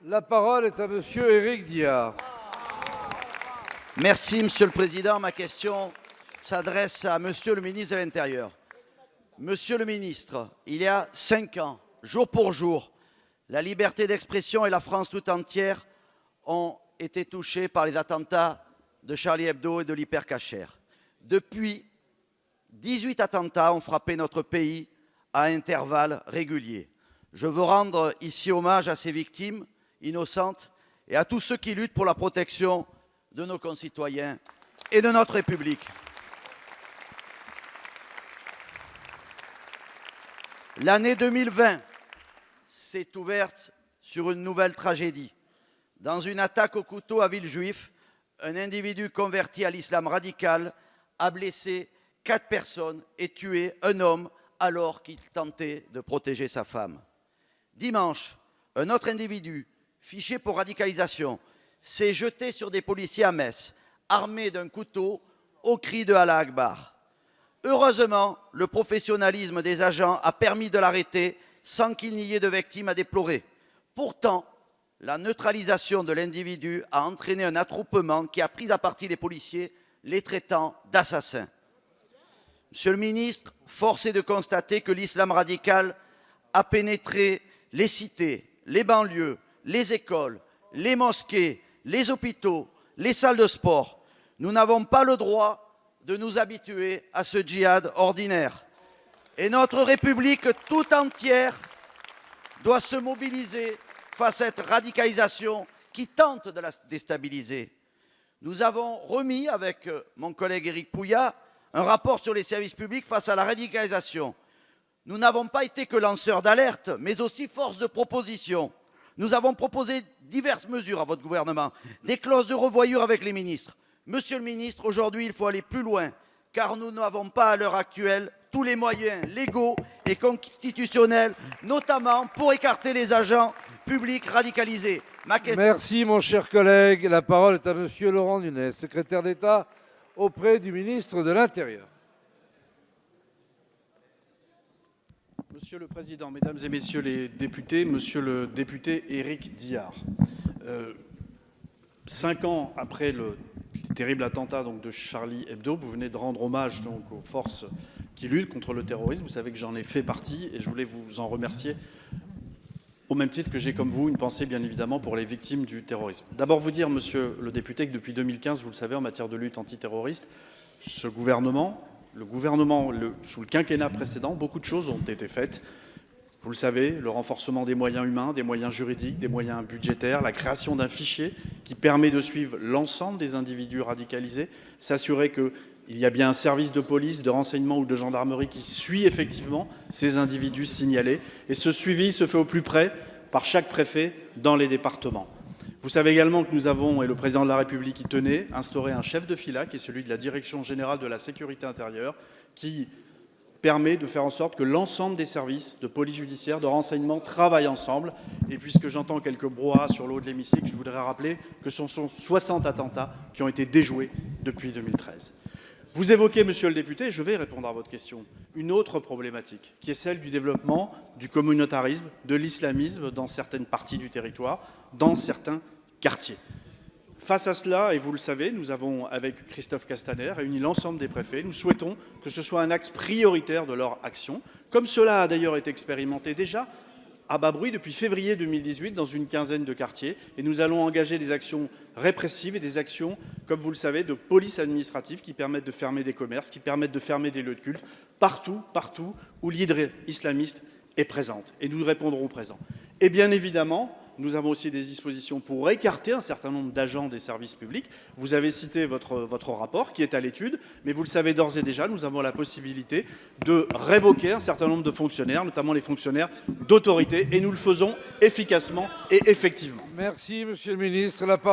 La parole est à monsieur Éric Diard. Merci, Monsieur le Président. Ma question s'adresse à Monsieur le ministre de l'Intérieur. Monsieur le ministre, il y a 5 ans, jour pour jour, la liberté d'expression et la France tout entière ont été touchées par les attentats de Charlie Hebdo et de l'Hyper Cacher. Depuis, 18 attentats ont frappé notre pays à intervalles réguliers. Je veux rendre ici hommage à ces victimes innocentes et à tous ceux qui luttent pour la protection de nos concitoyens et de notre République. L'année 2020 s'est ouverte sur une nouvelle tragédie. Dans une attaque au couteau à Villejuif, un individu converti à l'islam radical a blessé 4 personnes et tué un homme alors qu'il tentait de protéger sa femme. Dimanche, un autre individu, fiché pour radicalisation, s'est jeté sur des policiers à Metz, armé d'un couteau au cri de Allah Akbar. Heureusement, le professionnalisme des agents a permis de l'arrêter sans qu'il n'y ait de victimes à déplorer. Pourtant, la neutralisation de l'individu a entraîné un attroupement qui a pris à partie les policiers, les traitant d'assassins. Monsieur le ministre, force est de constater que l'islam radical a pénétré les cités, les banlieues, les écoles, les mosquées, les hôpitaux, les salles de sport. Nous n'avons pas le droit de nous habituer à ce djihad ordinaire. Et notre République tout entière doit se mobiliser face à cette radicalisation qui tente de la déstabiliser. Nous avons remis avec mon collègue Éric Pouillat un rapport sur les services publics face à la radicalisation. Nous n'avons pas été que lanceurs d'alerte, mais aussi force de proposition. Nous avons proposé diverses mesures à votre gouvernement, des clauses de revoyure avec les ministres. Monsieur le ministre, aujourd'hui, il faut aller plus loin, car nous n'avons pas à l'heure actuelle tous les moyens légaux et constitutionnels, notamment pour écarter les agents publics radicalisés. Merci, mon cher collègue. La parole est à monsieur Laurent Nunez, secrétaire d'État auprès du ministre de l'Intérieur. Monsieur le Président, Mesdames et Messieurs les députés, Monsieur le député Éric Diard, 5 ans après le terrible attentat de Charlie Hebdo, vous venez de rendre hommage aux forces qui luttent contre le terrorisme. Vous savez que j'en ai fait partie et je voulais vous en remercier, au même titre que j'ai, comme vous, une pensée bien évidemment pour les victimes du terrorisme. D'abord vous dire, Monsieur le député, que depuis 2015, vous le savez, en matière de lutte antiterroriste, ce gouvernement, sous le quinquennat précédent, beaucoup de choses ont été faites. Vous le savez, le renforcement des moyens humains, des moyens juridiques, des moyens budgétaires, la création d'un fichier qui permet de suivre l'ensemble des individus radicalisés, s'assurer qu'il y a bien un service de police, de renseignement ou de gendarmerie qui suit effectivement ces individus signalés. Et ce suivi se fait au plus près par chaque préfet dans les départements. Vous savez également que nous avons, et le Président de la République y tenait, instauré un chef de fila, qui est celui de la Direction générale de la sécurité intérieure, qui permet de faire en sorte que l'ensemble des services de police judiciaire, de renseignement travaillent ensemble. Et puisque j'entends quelques brouhahas sur le haut de l'hémicycle, je voudrais rappeler que ce sont 60 attentats qui ont été déjoués depuis 2013. Vous évoquez, Monsieur le député, et je vais répondre à votre question, une autre problématique, qui est celle du développement du communautarisme, de l'islamisme dans certaines parties du territoire, dans certains quartiers. Face à cela, et vous le savez, nous avons, avec Christophe Castaner, réuni l'ensemble des préfets. Nous souhaitons que ce soit un axe prioritaire de leur action, comme cela a d'ailleurs été expérimenté déjà à bas bruit depuis février 2018 dans une quinzaine de quartiers. Et nous allons engager des actions répressives et des actions, comme vous le savez, de police administrative qui permettent de fermer des commerces, qui permettent de fermer des lieux de culte, partout où l'hydre islamiste est présente. Et nous répondrons présent. Et bien évidemment, nous avons aussi des dispositions pour écarter un certain nombre d'agents des services publics. Vous avez cité votre rapport qui est à l'étude, mais vous le savez d'ores et déjà, nous avons la possibilité de révoquer un certain nombre de fonctionnaires, notamment les fonctionnaires d'autorité, et nous le faisons efficacement et effectivement. Merci, monsieur le ministre. La parole